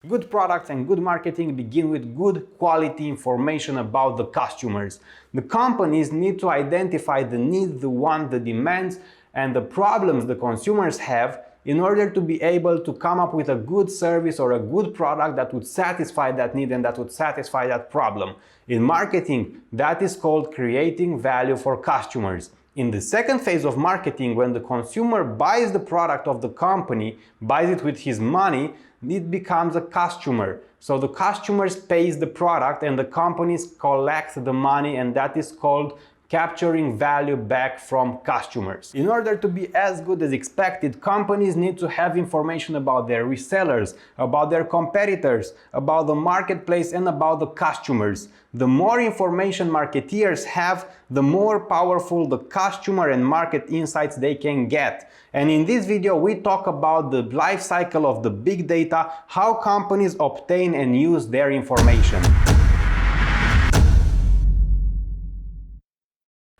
Good products and good marketing begin with good quality information about the customers. The companies need to identify the needs, the wants, the demands, and the problems the consumers have in order to be able to come up with a good service or a good product that would satisfy that need and that would satisfy that problem. In marketing, that is called creating value for customers. In the second phase of marketing, when the consumer buys the product of the company, buys it with his money, it becomes a customer. So the customers pays the product and the companies collect the money, and that is called capturing value back from customers. In order to be as good as expected, companies need to have information about their resellers, about their competitors, about the marketplace, and about the customers. The more information marketeers have, the more powerful the customer and market insights they can get. And in this video, we talk about the life cycle of the big data, how companies obtain and use their information.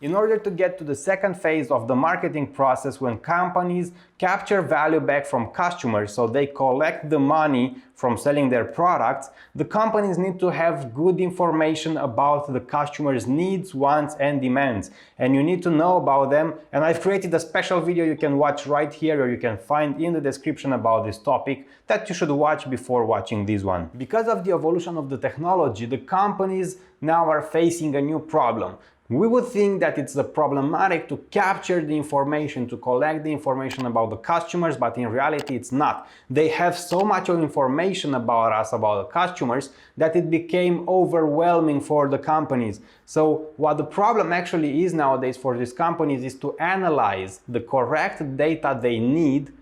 In order to get to the second phase of the marketing process, when companies capture value back from customers, so they collect the money from selling their products, the companies need to have good information about the customers' needs, wants, and demands. And you need to know about them. And I've created a special video you can watch right here, or you can find in the description about this topic that you should watch before watching this one. Because of the evolution of the technology, the companies now are facing a new problem. We would think that it's problematic to capture the information, to collect the information about the customers, but in reality it's not. They have so much information about us, about the customers, that it became overwhelming for the companies. So what the problem actually is nowadays for these companies is to analyze the correct data they need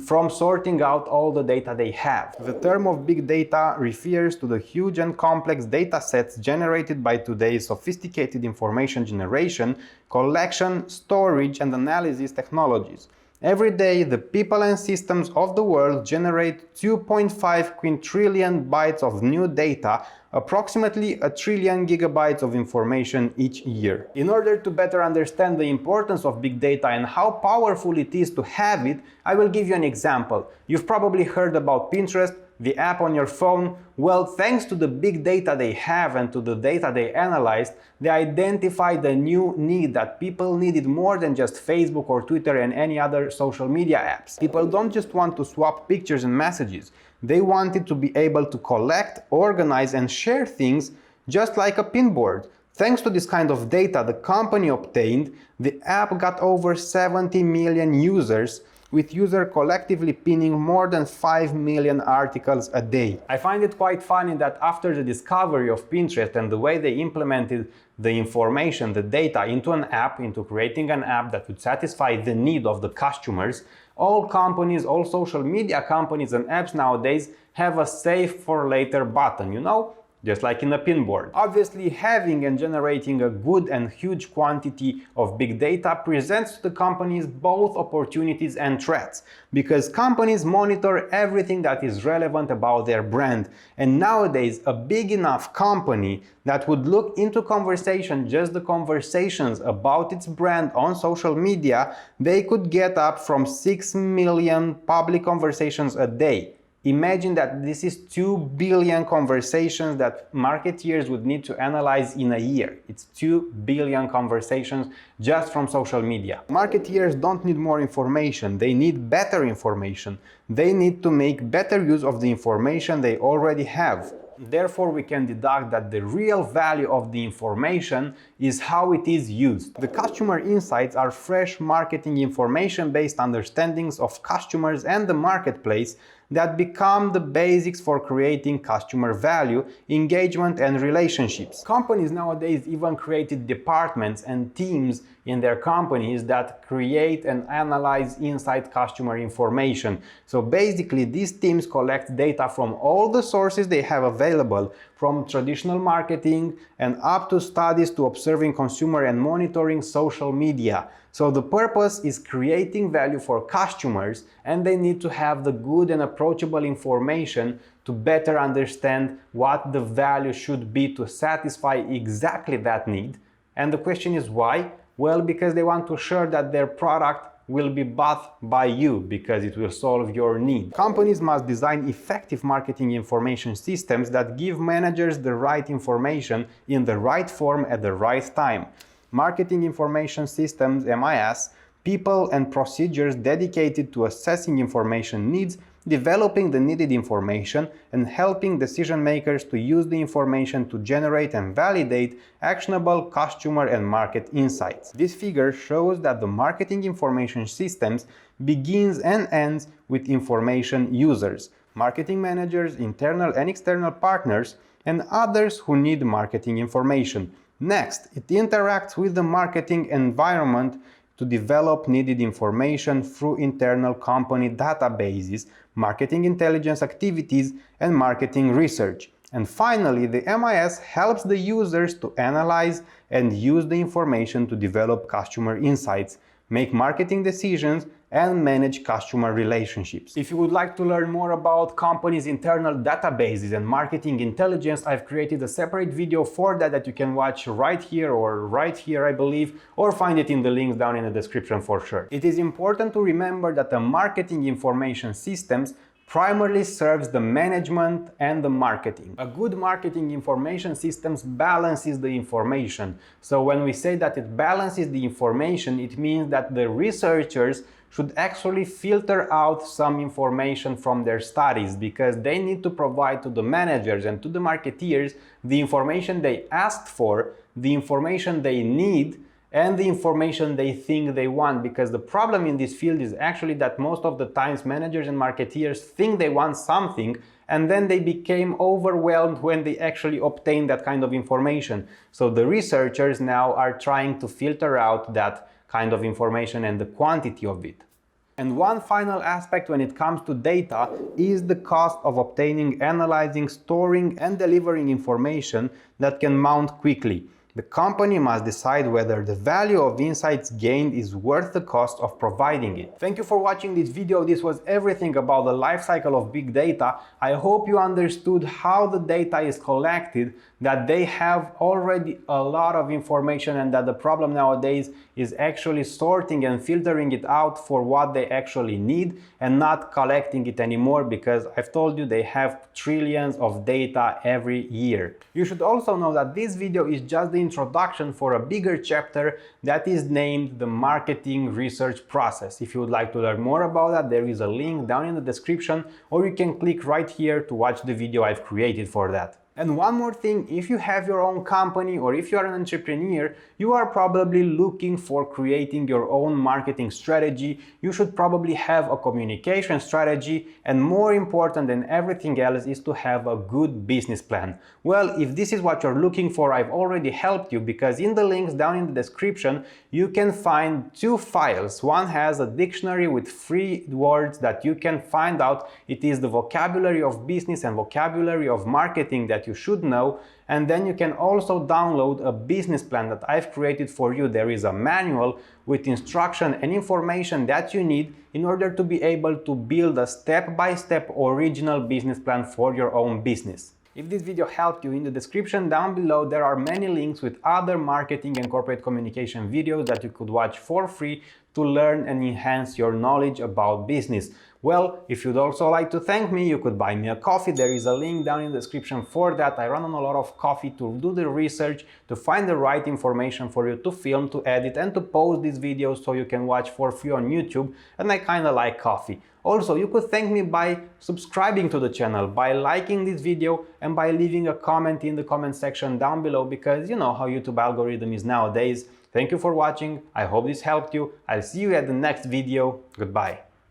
from sorting out all the data they have. The term of big data refers to the huge and complex data sets generated by today's sophisticated information generation, collection, storage, and analysis technologies. Every day, the people and systems of the world generate 2.5 quintillion bytes of new data, approximately 1 trillion gigabytes of information each year. In order to better understand the importance of big data and how powerful it is to have it, I will give you an example. You've probably heard about Pinterest, the app on your phone. Well, thanks to the big data they have and to the data they analyzed, they identified a new need that people needed more than just Facebook or Twitter and any other social media apps. People don't just want to swap pictures and messages. They wanted to be able to collect, organize, and share things just like a pinboard. Thanks to this kind of data the company obtained, the app got over 70 million users, with users collectively pinning more than 5 million articles a day. I find it quite funny that after the discovery of Pinterest and the way they implemented the information, the data into an app, into creating an app that would satisfy the need of the customers, all companies, all social media companies and apps nowadays have a save for later button, just like in a pinboard. Obviously, having and generating a good and huge quantity of big data presents to the companies both opportunities and threats, because companies monitor everything that is relevant about their brand. And nowadays, a big enough company that would look into conversation, just the conversations about its brand on social media, they could get up from 6 million public conversations a day. Imagine that this is 2 billion conversations that marketeers would need to analyze in a year. It's 2 billion conversations just from social media. Marketeers don't need more information, they need better information. They need to make better use of the information they already have. Therefore, we can deduct that the real value of the information is how it is used. The customer insights are fresh marketing information-based understandings of customers and the marketplace that become the basics for creating customer value, engagement, and relationships. Companies nowadays even created departments and teams in their companies that create and analyze inside customer information. So basically, these teams collect data from all the sources they have available, from traditional marketing and up to studies to observing consumer and monitoring social media. So the purpose is creating value for customers, and they need to have the good and approachable information to better understand what the value should be to satisfy exactly that need. And the question is why? Well, because they want to ensure that their product will be bought by you because it will solve your need. Companies must design effective marketing information systems that give managers the right information in the right form at the right time. Marketing information systems, MIS, people and procedures dedicated to assessing information needs, developing the needed information, and helping decision makers to use the information to generate and validate actionable customer and market insights. This figure shows that the marketing information systems begins and ends with information users, marketing managers, internal and external partners, and others who need marketing information. Next, it interacts with the marketing environment to develop needed information through internal company databases, marketing intelligence activities, and marketing research. And finally, the MIS helps the users to analyze and use the information to develop customer insights, make marketing decisions, and manage customer relationships. If you would like to learn more about companies' internal databases and marketing intelligence, I've created a separate video for that you can watch right here or right here, I believe, or find it in the links down in the description for sure. It is important to remember that the marketing information systems primarily serves the management and the marketing. A good marketing information systems balances the information. So when we say that it balances the information, it means that the researchers should actually filter out some information from their studies because they need to provide to the managers and to the marketeers the information they asked for, the information they need, and the information they think they want, because the problem in this field is actually that most of the times managers and marketeers think they want something and then they became overwhelmed when they actually obtain that kind of information. So the researchers now are trying to filter out that kind of information and the quantity of it. And one final aspect when it comes to data is the cost of obtaining, analyzing, storing, and delivering information that can mount quickly. The company must decide whether the value of insights gained is worth the cost of providing it. Thank you for watching this video. This was everything about the life cycle of big data. I hope you understood how the data is collected, that they have already a lot of information, and that the problem nowadays is actually sorting and filtering it out for what they actually need and not collecting it anymore, because I've told you they have trillions of data every year. You should also know that this video is just the introduction for a bigger chapter that is named the marketing research process. If you would like to learn more about that, there is a link down in the description, or you can click right here to watch the video I've created for that. And one more thing, if you have your own company or if you are an entrepreneur, you are probably looking for creating your own marketing strategy. You should probably have a communication strategy, and more important than everything else is to have a good business plan. Well, if this is what you're looking for, I've already helped you, because in the links down in the description you can find 2 files. One has a dictionary with 3 words that you can find out. It is the vocabulary of business and vocabulary of marketing that you should know, and then you can also download a business plan that I've created for you. There is a manual with instruction and information that you need in order to be able to build a step-by-step original business plan for your own business. If this video helped you, in the description down below there are many links with other marketing and corporate communication videos that you could watch for free to learn and enhance your knowledge about business. Well, if you'd also like to thank me, you could buy me a coffee. There is a link down in the description for that. I run on a lot of coffee to do the research, to find the right information for you to film, to edit, and to post these videos so you can watch for free on YouTube, and I kinda like coffee. Also, you could thank me by subscribing to the channel, by liking this video, and by leaving a comment in the comment section down below, because you know how YouTube algorithm is nowadays. Thank you for watching. I hope this helped you. I'll see you at the next video. Goodbye.